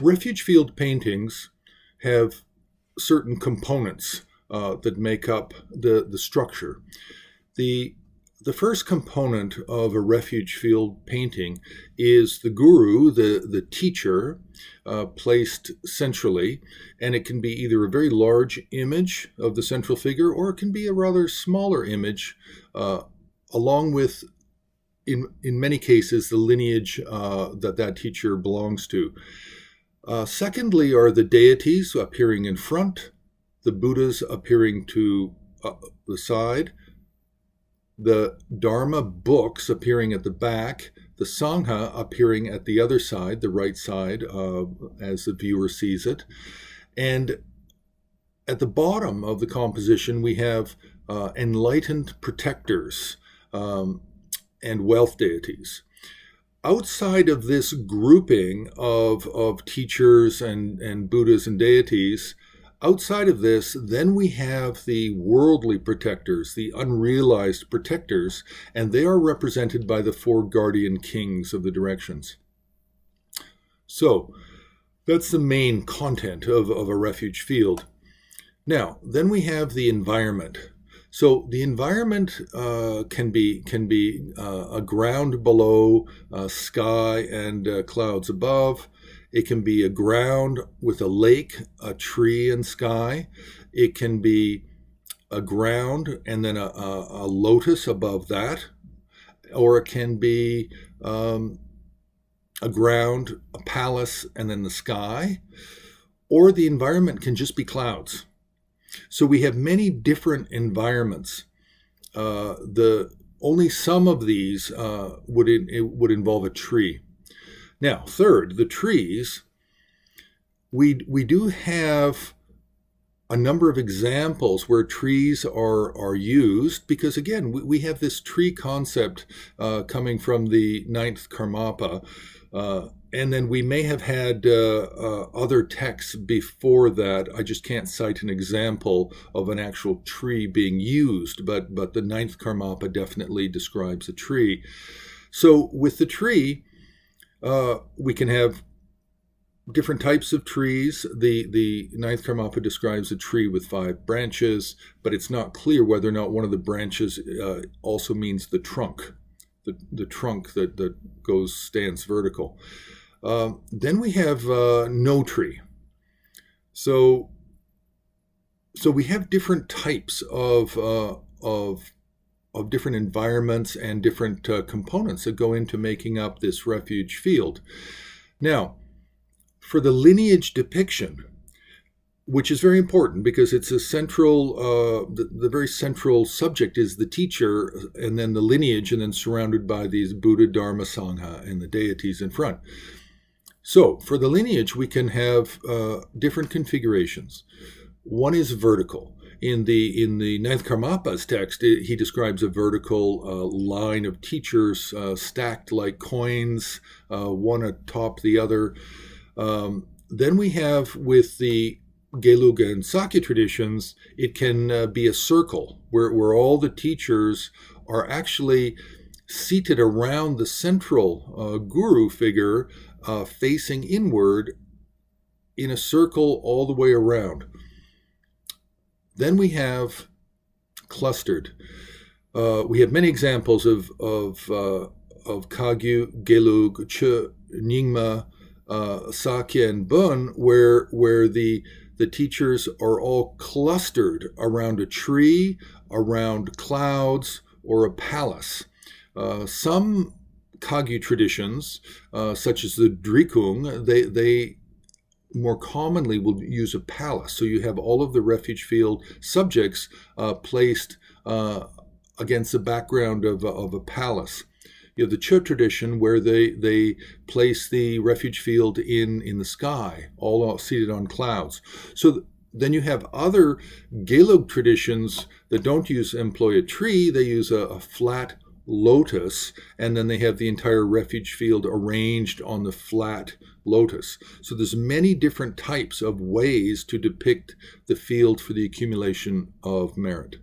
Refuge field paintings have certain components that make up the structure. The the first component of a refuge field painting is the guru, the teacher, placed centrally, and it can be either a very large image of the central figure, or it can be a rather smaller image, along with, in many cases, the lineage that teacher belongs to. Secondly are the deities appearing in front, the Buddhas appearing to the side, the Dharma books appearing at the back, the Sangha appearing at the other side, the right side, as the viewer sees it. And at the bottom of the composition, we have enlightened protectors and wealth deities. Outside of this grouping of teachers and Buddhas and deities, outside of this, then we have the worldly protectors, the unrealized protectors, and they are represented by the four guardian kings of the directions. So that's the main content of a refuge field. Now, then we have the environment. So the environment can be a ground below, sky and clouds above. It can be a ground with a lake, a tree, and sky. It can be a ground and then a lotus above that. Or it can be a ground, a palace, and then the sky. Or the environment can just be clouds. So we have many different environments. Only some of these would involve a tree. Now, third, the trees. We do have a number of examples where trees are used because, again, we have this tree concept coming from the ninth Karmapa. And then we may have had other texts before that. I just can't cite an example of an actual tree being used, but the ninth Karmapa definitely describes a tree. So with the tree, we can have different types of trees. The ninth Karmapa describes a tree with 5 branches, but it's not clear whether or not one of the branches also means the trunk, the trunk that stands vertical. Then we have no tree. So we have different types of different environments and different components that go into making up this refuge field. Now, for the lineage depiction, which is very important because it's a central, the very central subject is the teacher, and then the lineage, and then surrounded by these Buddha, Dharma, Sangha, and the deities in front. So for the lineage, we can have different configurations. One is vertical. In the ninth Karmapa's text, he describes a vertical line of teachers stacked like coins, one atop the other. Then we have, with the Geluga and Sakya traditions, it can be a circle where all the teachers are actually seated around the central guru figure, facing inward in a circle all the way around. Then we have clustered. We have many examples of Kagyu, Gelug, Che, Nyingma, Sakya, and Bun, where the teachers are all clustered around a tree, around clouds, or a palace. Some Kagyu traditions, such as the Drikung, they more commonly will use a palace. So you have all of the refuge field subjects placed against the background of a palace. You have the Che tradition where they place the refuge field in the sky, all seated on clouds. So then you have other Gelug traditions that don't employ a tree. They use a flat lotus, and then they have the entire refuge field arranged on the flat lotus. So there's many different types of ways to depict the field for the accumulation of merit.